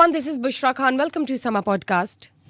everyone, this is Bushra Khan. Welcome to Sama Podcast.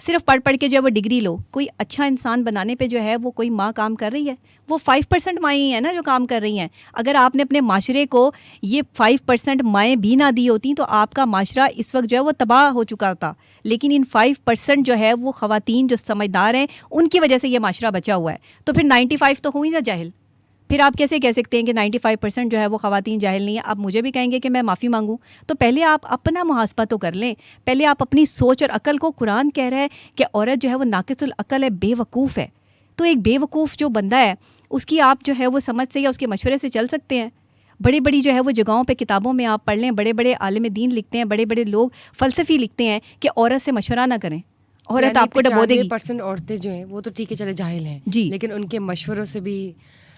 صرف پڑھ پڑھ کے جو ہے وہ ڈگری لو. کوئی اچھا انسان بنانے پہ جو ہے وہ کوئی ماں کام کر رہی ہے؟ وہ 5% مائیں ہی ہیں نا جو کام کر رہی ہیں. اگر آپ نے اپنے معاشرے کو یہ 5% مائیں بھی نہ دی ہوتی تو آپ کا معاشرہ اس وقت جو ہے وہ تباہ ہو چکا ہوتا. لیکن ان 5% جو ہے وہ خواتین جو سمجھدار ہیں ان کی وجہ سے یہ معاشرہ بچا ہوا ہے. تو پھر 95 تو ہوئی نا جاہل. پھر آپ کیسے کہہ سکتے ہیں کہ 95% جو ہے وہ خواتین جاہل نہیں ہیں؟ آپ مجھے بھی کہیں گے کہ میں معافی مانگوں. تو پہلے آپ اپنا محاسبہ تو کر لیں. پہلے آپ اپنی سوچ اور عقل کو، قرآن کہہ رہا ہے کہ عورت جو ہے وہ ناقص العقل ہے، بے وقوف ہے. تو ایک بے وقوف جو بندہ ہے اس کی آپ جو ہے وہ سمجھ سے یا اس کے مشورے سے چل سکتے ہیں؟ بڑی بڑی جو ہے وہ جگہوں پہ کتابوں میں آپ پڑھ لیں، بڑے بڑے عالم دین لکھتے ہیں، بڑے بڑے لوگ فلسفی لکھتے ہیں کہ عورت سے مشورہ نہ کریں، عورت آپ کو ڈبو دے گی. 95% عورتیں جو ہیں وہ تو ٹھیک ہے چلے جاہل ہیں جی، لیکن ان کے مشوروں سے بھی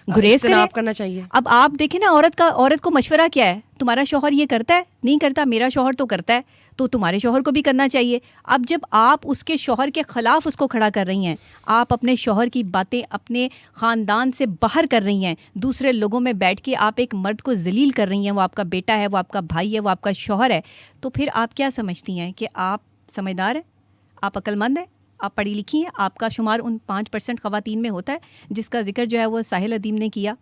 گریز اجتناب کرنا چاہیے. اب آپ دیکھیں نا عورت کو مشورہ کیا ہے؟ تمہارا شوہر یہ کرتا ہے؟ نہیں کرتا. میرا شوہر تو کرتا ہے، تو تمہارے شوہر کو بھی کرنا چاہیے. اب جب آپ اس کے شوہر کے خلاف اس کو کھڑا کر رہی ہیں، آپ اپنے شوہر کی باتیں اپنے خاندان سے باہر کر رہی ہیں، دوسرے لوگوں میں بیٹھ کے آپ ایک مرد کو ذلیل کر رہی ہیں، وہ آپ کا بیٹا ہے، وہ آپ کا بھائی ہے، وہ آپ کا شوہر ہے، تو پھر آپ کیا سمجھتی ہیں کہ آپ سمجھدار ہیں، آپ عقل مند ہیں، آپ پڑھی لکھی ہیں؟ آپ کا شمار ان 5% خواتین میں ہوتا ہے جس کا ذکر جو ہے وہ ساحل ادیم نے کیا.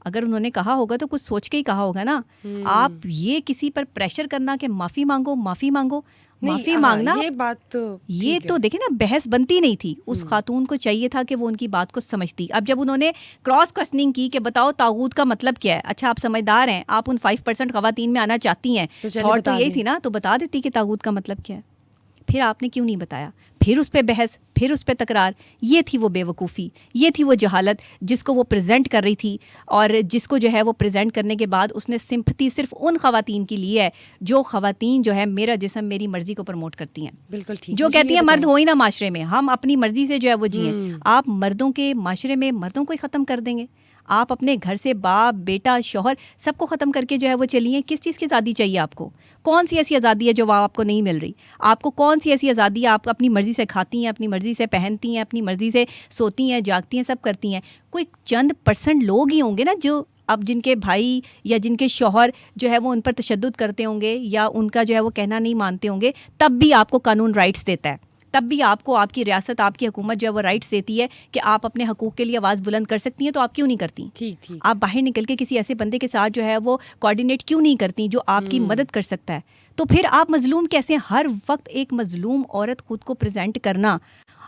اگر انہوں نے کہا ہوگا تو کچھ سوچ کے ہی کہا ہوگا نا. آپ یہ کسی پر پریشر کرنا کہ معافی مانگو معافی مانگو، معافی مانگنا یہ بات تو یہ تو دیکھیں نا بحث بنتی نہیں تھی. اس خاتون کو چاہیے تھا کہ وہ ان کی بات کو سمجھتی. اب جب انہوں نے کراس کوسچننگ کی کہ بتاؤ طاغوت کا مطلب کیا ہے، اچھا آپ سمجھدار ہیں، آپ ان 5% خواتین میں آنا چاہتی ہیں، تھاٹ تو یہی تھی نا، تو بتا دیتی کہ طاغوت کا مطلب کیا ہے. پھر آپ نے کیوں نہیں بتایا؟ پھر اس پہ بحث، پھر اس پہ تکرار. یہ تھی وہ بے وقوفی، یہ تھی وہ جہالت جس کو وہ پریزنٹ کر رہی تھی، اور جس کو جو ہے وہ پریزنٹ کرنے کے بعد اس نے سمپتھی صرف ان خواتین کی لی ہے جو خواتین جو ہے میرا جسم میری مرضی کو پروموٹ کرتی ہیں. بالکل ٹھیک، جو کہتی ہیں مرد ہو ہی نا معاشرے میں، ہم اپنی مرضی سے جو ہے وہ جئیں. آپ مردوں کے معاشرے میں مردوں کو ہی ختم کر دیں گے. آپ اپنے گھر سے باپ بیٹا شوہر سب کو ختم کر کے جو ہے وہ چلیے. کس چیز کی آزادی چاہیے آپ کو؟ کون سی ایسی آزادی ہے جو آپ کو نہیں مل رہی؟ آپ کو کون سی ایسی آزادی ہے؟ آپ اپنی مرضی سے کھاتی ہیں، اپنی مرضی سے پہنتی ہیں، اپنی مرضی سے سوتی ہیں، جاگتی ہیں، سب کرتی ہیں. کوئی چند % لوگ ہی ہوں گے نا جو اب جن کے بھائی یا جن کے شوہر جو ہے وہ ان پر تشدد کرتے ہوں گے یا ان کا جو ہے وہ کہنا نہیں مانتے ہوں گے، تب بھی آپ کو قانون رائٹس دیتا ہے، تب بھی آپ کو آپ کی ریاست، آپ کی حکومت جو ہے وہ رائٹس دیتی ہے کہ آپ اپنے حقوق کے لیے آواز بلند کر سکتی ہیں. تو آپ کیوں نہیں کرتی؟ ٹھیک آپ باہر نکل کے کسی ایسے بندے کے ساتھ جو ہے وہ کوآرڈینیٹ کیوں نہیں کرتی جو آپ کی مدد کر سکتا ہے؟ تو پھر آپ مظلوم کیسے؟ ہر وقت ایک مظلوم عورت خود کو پریزنٹ کرنا.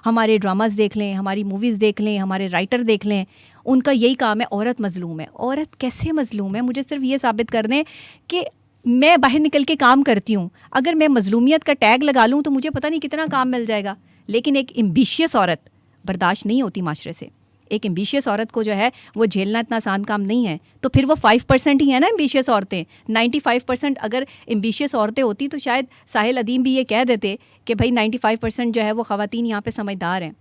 ہمارے ڈراماز دیکھ لیں، ہماری موویز دیکھ لیں، ہمارے رائٹر دیکھ لیں، ان کا یہی کام ہے عورت مظلوم ہے. عورت کیسے مظلوم ہے؟ مجھے صرف یہ ثابت کر دیں کہ میں باہر نکل کے کام کرتی ہوں، اگر میں مظلومیت کا ٹیگ لگا لوں تو مجھے پتہ نہیں کتنا کام مل جائے گا. لیکن ایک ایمبیشیس عورت برداشت نہیں ہوتی معاشرے سے. ایک ایمبیشیس عورت کو جو ہے وہ جھیلنا اتنا آسان کام نہیں ہے. تو پھر وہ 5% ہی ہیں نا ایمبیشیس عورتیں. 95% اگر ایمبیشیس عورتیں ہوتی تو شاید ساحل ادیم بھی یہ کہہ دیتے کہ بھائی 95% جو ہے وہ خواتین یہاں پہ سمجھدار ہیں.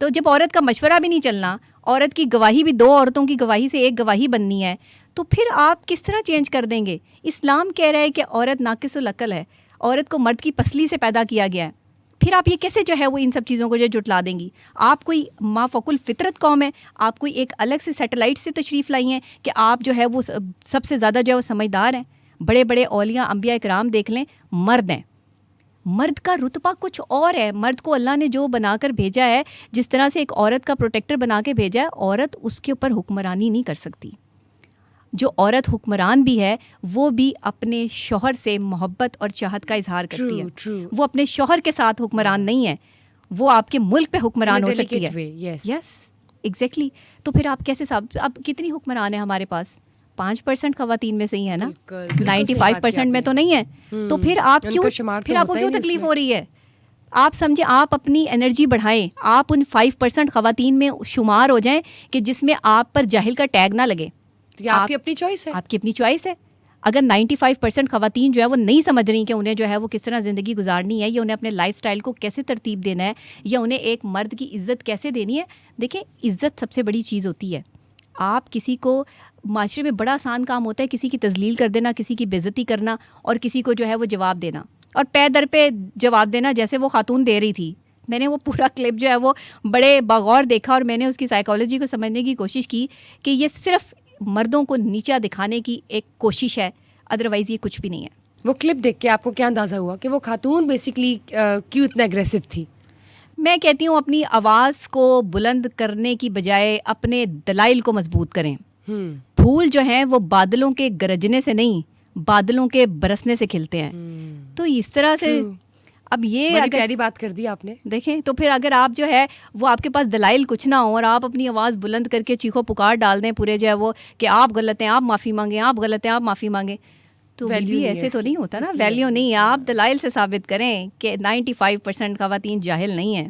تو جب عورت کا مشورہ بھی نہیں چلنا، عورت کی گواہی بھی 2 عورتوں کی گواہی سے ایک گواہی بننی ہے، تو پھر آپ کس طرح چینج کر دیں گے؟ اسلام کہہ رہا ہے کہ عورت ناقص العقل ہے، عورت کو مرد کی پسلی سے پیدا کیا گیا ہے. پھر آپ یہ کیسے جو ہے وہ ان سب چیزوں کو جو جٹلا دیں گی؟ آپ کوئی مافوق الفطرت قوم ہے، آپ کوئی ایک الگ سے سیٹلائٹ سے تشریف لائی ہیں کہ آپ جو ہے وہ سب سے زیادہ جو ہے وہ سمجھدار ہیں. بڑے بڑے اولیاء انبیاء اکرام دیکھ لیں، مرد ہیں. مرد کا رتبہ کچھ اور ہے. مرد کو اللہ نے جو بنا کر بھیجا ہے، جس طرح سے ایک عورت کا پروٹیکٹر بنا کے بھیجا ہے، عورت اس کے اوپر حکمرانی نہیں کر سکتی. جو عورت حکمران بھی ہے وہ بھی اپنے شوہر سے محبت اور چاہت کا اظہار کرتی ہے. وہ اپنے شوہر کے ساتھ حکمران نہیں ہے، وہ آپ کے ملک پہ حکمران ہو سکتی ہے. Yes exactly. تو پھر آپ کیسے اب کتنی حکمران ہیں ہمارے پاس؟ 5% خواتین میں سے ہی ہے نا، 95% میں تو نہیں ہے. تو پھر آپ کو کیوں تکلیف ہو رہی ہے؟ آپ سمجھیں، آپ اپنی انرجی بڑھائیں، آپ ان 5% خواتین میں شمار ہو جائیں کہ جس میں آپ پر جاہل کا ٹیگ نہ لگے. آپ کی اپنی چوائس ہے. آپ کی اپنی چوائس ہے. اگر 95% خواتین جو ہے وہ نہیں سمجھ رہی کہ انہیں جو ہے وہ کس طرح زندگی گزارنی ہے، یا انہیں اپنے لائف سٹائل کو کیسے ترتیب دینا ہے، یا انہیں ایک مرد کی عزت کیسے دینی ہے. دیکھیں، عزت سب سے بڑی چیز ہوتی ہے. آپ کسی کو معاشرے میں بڑا آسان کام ہوتا ہے کسی کی تذلیل کر دینا، کسی کی بے عزتی کرنا، اور کسی کو جو ہے وہ جواب دینا، اور پے در پہ جواب دینا جیسے وہ خاتون دے رہی تھی. میں نے وہ پورا کلپ جو ہے وہ بڑے باغور دیکھا، اور میں نے اس کی سائیکالوجی کو سمجھنے کی کوشش کی کہ یہ صرف مردوں کو نیچا دکھانے کی ایک کوشش ہے، ادروائز یہ کچھ بھی نہیں ہے. وہ کلپ دیکھ کے آپ کو کیا اندازہ ہوا کہ وہ خاتون بیسیکلی کیوں اتنا اگریسو تھی؟ میں کہتی ہوں اپنی آواز کو بلند کرنے کی بجائے اپنے دلائل کو مضبوط کریں. پھول جو ہیں وہ بادلوں کے گرجنے سے نہیں, بادلوں کے برسنے سے کھلتے ہیں. تو اس طرح سے اب یہ بڑی پیاری بات کر دی آپ نے. دیکھیں تو پھر اگر آپ جو ہے وہ آپ کے پاس دلائل کچھ نہ ہو اور آپ اپنی آواز بلند کر کے چیخو پکار ڈال دیں پورے جو ہے وہ کہ آپ غلط ہیں, آپ معافی مانگیں, آپ غلط ہیں, آپ معافی مانگیں, تو بھی ایسے تو نہیں ہوتا نا. ویلیو نہیں ہے. آپ دلائل سے ثابت کریں کہ 95% خواتین جاہل نہیں ہیں.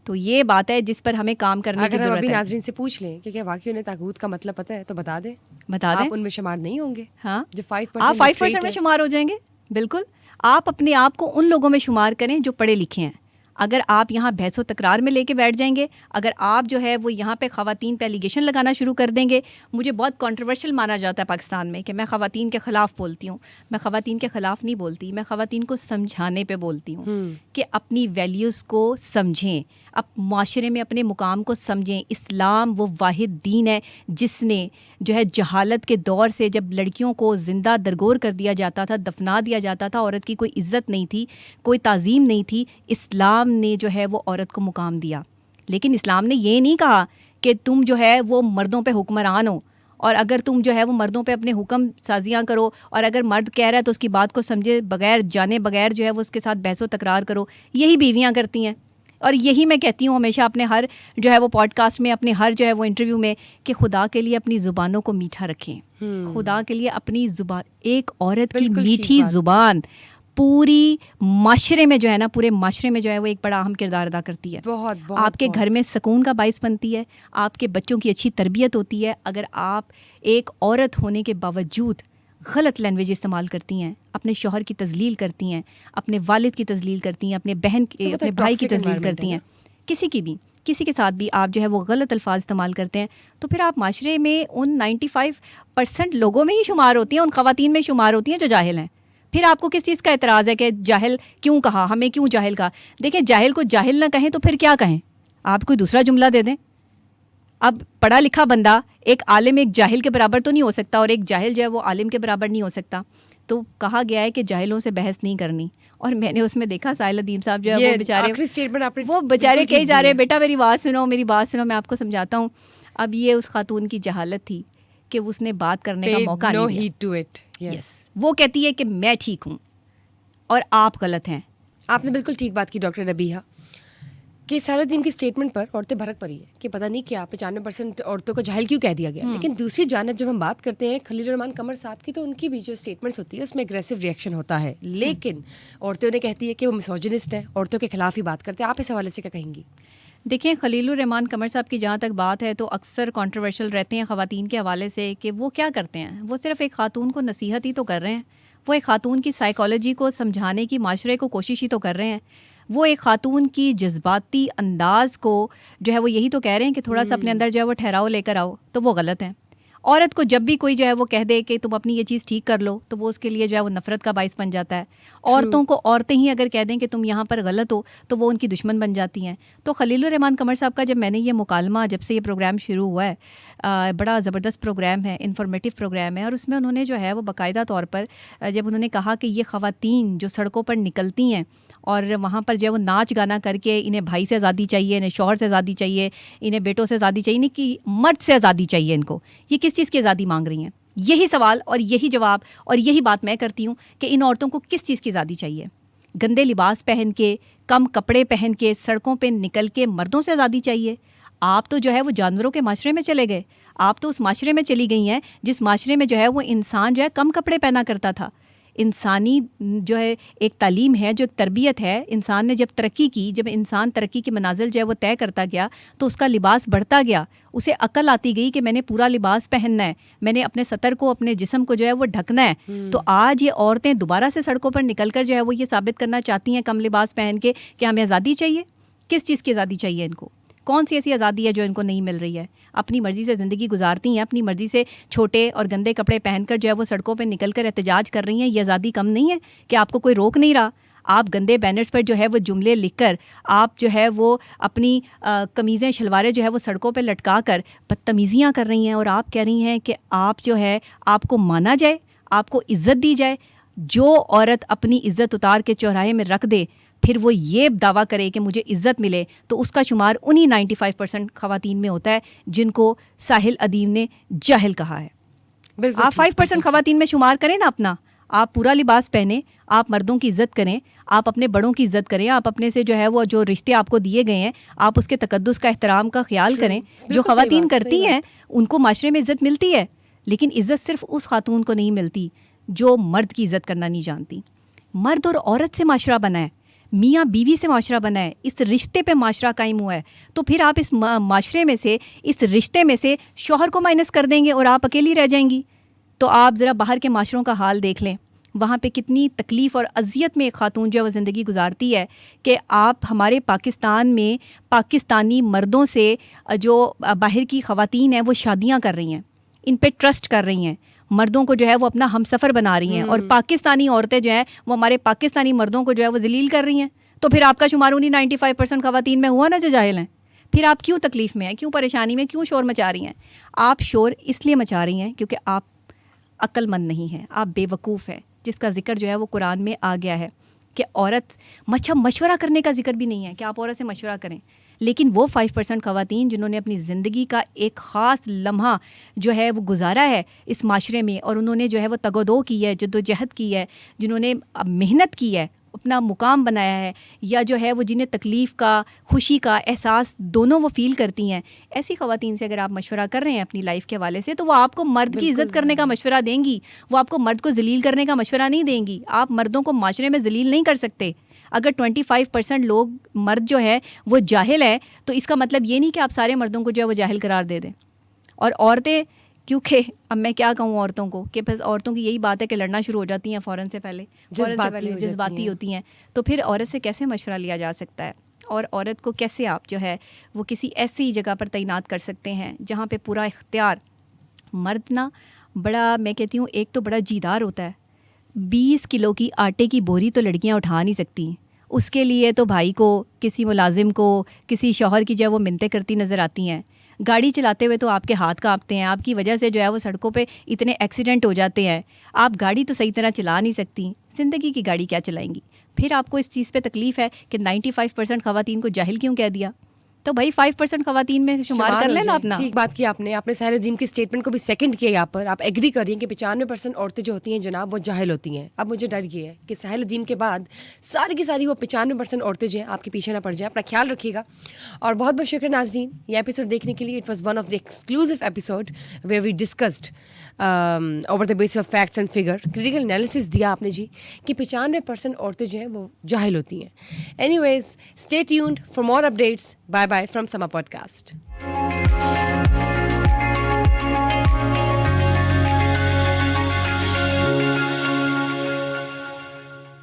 تو یہ بات ہے جس پر ہمیں کام کرنے کی ضرورت ہے. اگر ہم ابھی ناظرین سے پوچھ لیں کہ کیا واقعی انہیں طاغوت کا مطلب پتہ ہے تو بتا دیں. آپ ان میں شمار نہیں ہوں گے. ہاں, جو 5% آپ 5% میں شمار ہو جائیں گے. بالکل. آپ اپنے آپ کو ان لوگوں میں شمار کریں جو پڑھے لکھے ہیں. اگر آپ یہاں بحث و تکرار میں لے کے بیٹھ جائیں گے, اگر آپ جو ہے وہ یہاں پہ خواتین پہ ایلیگیشن لگانا شروع کر دیں گے, مجھے بہت کنٹروورشل مانا جاتا ہے پاکستان میں کہ میں خواتین کے خلاف بولتی ہوں. میں خواتین کے خلاف نہیں بولتی, میں خواتین کو سمجھانے پہ بولتی ہوں کہ اپنی ویلیوز کو سمجھیں, اب معاشرے میں اپنے مقام کو سمجھیں. اسلام وہ واحد دین ہے جس نے جو ہے جہالت کے دور سے جب لڑکیوں کو زندہ درگور کر دیا جاتا تھا, دفنا دیا جاتا تھا, عورت کی کوئی عزت نہیں تھی, کوئی تعظیم نہیں تھی, اسلام نے جو ہے وہ عورت کو مقام دیا. لیکن اسلام نے یہ نہیں کہا کہ تم جو ہے وہ مردوں پہ حکمران ہو, اور اگر تم جو ہے وہ مردوں پہ اپنے حکم سازیاں کرو, اور اگر مرد کہہ رہا ہے تو اس کی بات کو سمجھے بغیر جانے بغیر جو ہے وہ اس کے ساتھ بحث و تکرار کرو. یہی بیویاں کرتی ہیں. اور یہی میں کہتی ہوں ہمیشہ اپنے ہر جو ہے وہ پوڈ کاسٹ میں, اپنے ہر جو ہے وہ انٹرویو میں, کہ خدا کے لیے اپنی زبانوں کو میٹھا رکھیں. خدا کے لیے اپنی زبان, ایک عورت کی میٹھی زبان پوری معاشرے میں جو ہے نا, پورے معاشرے میں جو ہے وہ ایک بڑا اہم کردار ادا کرتی ہے. آپ کے گھر میں سکون کا باعث بنتی ہے, آپ کے بچوں کی اچھی تربیت ہوتی ہے. اگر آپ ایک عورت ہونے کے باوجود غلط لینگویج استعمال کرتی ہیں, اپنے شوہر کی تذلیل کرتی ہیں, اپنے والد کی تذلیل کرتی ہیں, اپنے بہن اپنے بھائی کی تذلیل کرتی ہیں, کسی کے ساتھ بھی آپ جو ہے وہ غلط الفاظ استعمال کرتے ہیں, تو پھر آپ معاشرے میں ان 95% لوگوں میں ہی شمار ہوتی ہیں, ان خواتین میں شمار ہوتی ہیں جو جاہل ہیں. پھر آپ کو کس چیز کا اعتراض ہے کہ جاہل کیوں کہا, ہمیں کیوں جاہل کہا؟ دیکھیں, جاہل کو جاہل نہ کہیں تو پھر کیا کہیں؟ آپ کوئی دوسرا جملہ دے دیں. اب پڑھا لکھا بندہ ایک عالم ایک جاہل کے برابر تو نہیں ہو سکتا, اور ایک جاہل جو ہے وہ عالم کے برابر نہیں ہو سکتا. تو کہا گیا ہے کہ جاہلوں سے بحث نہیں کرنی. اور میں نے اس میں دیکھا ساحل ادیم صاحب جو ہے وہ بیچارے کہے جا رہے ہیں بیٹا میری بات سنو, میری بات سنو, میں آپ کو سمجھاتا ہوں. اب یہ اس خاتون کی جہالت تھی کہ اس نے بات کرنے کا موقع نہیں دیا. وہ کہتی ہے کہ میں ٹھیک ہوں اور آپ غلط ہیں. آپ نے بالکل ٹھیک بات کی ڈاکٹر ربیہ, کہ ساحل ادیم کی اسٹیٹمنٹ پر عورتیں بھڑک پڑی ہیں کہ پتہ نہیں کیا 95% عورتوں کو جاہل کیوں کہہ دیا گیا. لیکن دوسری جانب جب ہم بات کرتے ہیں خلیل الرحمان قمر صاحب کی, تو ان کی بھی جو اسٹیٹمنٹس ہوتی ہے اس میں اگریسو ریئیکشن ہوتا ہے. لیکن عورتیں انہیں کہتی ہے کہ وہ مسوجنسٹ ہیں, عورتوں کے خلاف ہی بات کرتے ہیں. آپ اس حوالے سے کیا کہیں گی؟ دیکھیں, خلیل الرحمان قمر صاحب کی جہاں تک بات ہے تو اکثر کنٹروورشل رہتے ہیں خواتین کے حوالے سے کہ وہ کیا کرتے ہیں. وہ صرف ایک خاتون کو نصیحت ہی تو کر رہے ہیں, وہ ایک خاتون کی سائیکالوجی کو سمجھانے کی معاشرے کو کوشش ہی تو کر رہے ہیں. وہ ایک خاتون کی جذباتی انداز کو جو ہے وہ یہی تو کہہ رہے ہیں کہ تھوڑا سا اپنے اندر جو ہے وہ ٹھہراؤ لے کر آؤ, تو وہ غلط ہیں. عورت کو جب بھی کوئی جو ہے وہ کہہ دے کہ تم اپنی یہ چیز ٹھیک کر لو, تو وہ اس کے لیے جو ہے وہ نفرت کا باعث بن جاتا ہے. عورتوں کو عورتیں ہی اگر کہہ دیں کہ تم یہاں پر غلط ہو تو وہ ان کی دشمن بن جاتی ہیں. تو خلیل الرحمان قمر صاحب کا جب میں نے یہ مکالمہ, جب سے یہ پروگرام شروع ہوا ہے, بڑا زبردست پروگرام ہے, انفارمیٹیو پروگرام ہے, اور اس میں انہوں نے جو ہے وہ باقاعدہ طور پر جب انہوں نے کہا کہ یہ خواتین جو سڑکوں پر نکلتی ہیں اور وہاں پر جو ہے وہ ناچ گانا کر کے انہیں بھائی سے آزادی چاہیے, انہیں شوہر سے آزادی چاہیے, انہیں بیٹوں سے آزادی چاہیے, نہیں کہ مرد سے آزادی چاہیے ان کو, یہ کس چیز کی آزادی مانگ رہی ہیں؟ یہی سوال اور یہی جواب اور یہی بات میں کرتی ہوں کہ ان عورتوں کو کس چیز کی آزادی چاہیے؟ گندے لباس پہن کے, کم کپڑے پہن کے سڑکوں پہ نکل کے مردوں سے آزادی چاہیے؟ آپ تو جو ہے وہ جانوروں کے معاشرے میں چلے گئے. آپ تو اس معاشرے میں چلی گئی ہیں جس معاشرے میں جو ہے وہ انسان جو ہے کم کپڑے پہنا کرتا تھا. انسانی جو ہے ایک تعلیم ہے, جو ایک تربیت ہے, انسان نے جب ترقی کی, جب انسان ترقی کی منازل جو ہے وہ طے کرتا گیا تو اس کا لباس بڑھتا گیا, اسے عقل آتی گئی کہ میں نے پورا لباس پہننا ہے, میں نے اپنے سطر کو, اپنے جسم کو جو ہے وہ ڈھکنا ہے. تو آج یہ عورتیں دوبارہ سے سڑکوں پر نکل کر جو ہے وہ یہ ثابت کرنا چاہتی ہیں کم لباس پہن کے کہ ہمیں آزادی چاہیے. کس چیز کی آزادی چاہیے ان کو؟ کون سی ایسی آزادی ہے جو ان کو نہیں مل رہی ہے؟ اپنی مرضی سے زندگی گزارتی ہیں, اپنی مرضی سے چھوٹے اور گندے کپڑے پہن کر جو ہے وہ سڑکوں پہ نکل کر احتجاج کر رہی ہیں. یہ آزادی کم نہیں ہے کہ آپ کو کوئی روک نہیں رہا؟ آپ گندے بینرز پر جو ہے وہ جملے لکھ کر, آپ جو ہے وہ اپنی قمیضیں شلواریں جو ہے وہ سڑکوں پہ لٹکا کر بدتمیزیاں کر رہی ہیں, اور آپ کہہ رہی ہیں کہ آپ جو ہے آپ کو مانا جائے, آپ کو عزت دی جائے. جو عورت اپنی عزت اتار کے چوراہے میں رکھ دے پھر وہ یہ دعویٰ کرے کہ مجھے عزت ملے تو اس کا شمار انہی 95% خواتین میں ہوتا ہے جن کو ساحل ادیم نے جاہل کہا ہے. بالکل آپ 5% خواتین میں شمار کریں نا اپنا. آپ پورا لباس پہنیں, آپ مردوں کی عزت کریں, آپ اپنے بڑوں کی عزت کریں, آپ اپنے سے جو ہے وہ جو رشتے آپ کو دیے گئے ہیں آپ اس کے تقدس کا احترام کا خیال کریں. جو خواتین کرتی ہیں ان کو معاشرے میں عزت ملتی ہے, لیکن عزت صرف اس خاتون کو نہیں ملتی جو مرد کی عزت کرنا نہیں جانتی. مرد اور عورت سے معاشرہ بنا ہے, میاں بیوی سے معاشرہ بنا ہے, اس رشتے پہ معاشرہ قائم ہوا ہے. تو پھر آپ اس معاشرے میں سے, اس رشتے میں سے شوہر کو مائنس کر دیں گے اور آپ اکیلی رہ جائیں گی. تو آپ ذرا باہر کے معاشروں کا حال دیکھ لیں, وہاں پہ کتنی تکلیف اور اذیت میں ایک خاتون جو ہے وہ زندگی گزارتی ہے. کہ آپ ہمارے پاکستان میں پاکستانی مردوں سے جو باہر کی خواتین ہیں وہ شادیاں کر رہی ہیں, ان پہ ٹرسٹ کر رہی ہیں, مردوں کو جو ہے وہ اپنا ہم سفر بنا رہی ہیں, اور پاکستانی عورتیں جو ہیں وہ ہمارے پاکستانی مردوں کو جو ہے وہ ذلیل کر رہی ہیں. تو پھر آپ کا شمار انہیں 95% خواتین میں ہوا نا جو جاہل ہیں. پھر آپ کیوں تکلیف میں ہیں, کیوں پریشانی میں, کیوں شور مچا رہی ہیں؟ آپ شور اس لیے مچا رہی ہیں کیونکہ آپ عقل مند نہیں ہیں, آپ بے وقوف ہیں, جس کا ذکر جو ہے وہ قرآن میں آ گیا ہے کہ عورت مشورہ کرنے کا ذکر بھی نہیں ہے کہ آپ عورت سے مشورہ کریں. لیکن وہ 5% خواتین جنہوں نے اپنی زندگی کا ایک خاص لمحہ جو ہے وہ گزارا ہے اس معاشرے میں, اور انہوں نے جو ہے وہ تگ و دو کی ہے, جد و جہد کی ہے, جنہوں نے محنت کی ہے, اپنا مقام بنایا ہے, یا جو ہے وہ جنہیں تکلیف کا خوشی کا احساس دونوں وہ فیل کرتی ہیں, ایسی خواتین سے اگر آپ مشورہ کر رہے ہیں اپنی لائف کے حوالے سے تو وہ آپ کو مرد کی عزت کرنے کا مشورہ دیں گی, وہ آپ کو مرد کو ذلیل کرنے کا مشورہ نہیں دیں گی. آپ مردوں کو معاشرے میں ذلیل نہیں کر سکتے. اگر 25% لوگ مرد جو ہے وہ جاہل ہے تو اس کا مطلب یہ نہیں کہ آپ سارے مردوں کو جو ہے وہ جاہل قرار دے دیں. اور عورتیں, کیونکہ اب میں کیا کہوں عورتوں کو کہ بس عورتوں کی یہی بات ہے کہ لڑنا شروع ہو جاتی ہیں فوراً سے پہلے, جذباتی ہوتی ہیں. تو پھر عورت سے کیسے مشورہ لیا جا سکتا ہے, اور عورت کو کیسے آپ جو ہے وہ کسی ایسی جگہ پر تعینات کر سکتے ہیں جہاں پہ پورا اختیار مرد نا بڑا, میں کہتی ہوں ایک تو بڑا جیدار ہوتا ہے. 20 کلو کی آٹے کی بوری تو لڑکیاں اٹھا نہیں سکتی, اس کے لیے تو بھائی کو, کسی ملازم کو, کسی شوہر کی جو ہے وہ منتیں کرتی نظر آتی ہیں. گاڑی چلاتے ہوئے تو آپ کے ہاتھ کانپتے ہیں, آپ کی وجہ سے جو ہے وہ سڑکوں پہ اتنے ایکسیڈنٹ ہو جاتے ہیں. آپ گاڑی تو صحیح طرح چلا نہیں سکتی, زندگی کی گاڑی کیا چلائیں گی؟ پھر آپ کو اس چیز پہ تکلیف ہے کہ 95% خواتین کو جاہل کیوں کہہ دیا. تو بھائی 5% خواتین میں شمار کر لینا اپنا. ٹھیک بات کی آپ نے ساحل ادیم کی اسٹیٹمنٹ کو بھی سیکنڈ کیا. یہاں پر آپ ایگری کر رہی ہیں کہ 95% عورتیں جو ہوتی ہیں جناب وہ جاہل ہوتی ہیں. اب مجھے ڈر یہ ہے کہ ساحل ادیم کے بعد ساری کی ساری وہ 95% عورتیں جو ہیں آپ کے پیچھے نہ پڑ جائیں. اپنا خیال رکھیے گا, اور بہت بہت شکریہ ناظرین یہ ایپیسوڈ دیکھنے کے لیے. It was one of the exclusive episode where we discussed over the base of facts and figure. Critical analysis دیا آپ نے جی کہ 95% عورتیں جو ہیں وہ جاہل ہوتی ہیں. Anyways stay tuned for more updates. Bye bye from Sama Podcast.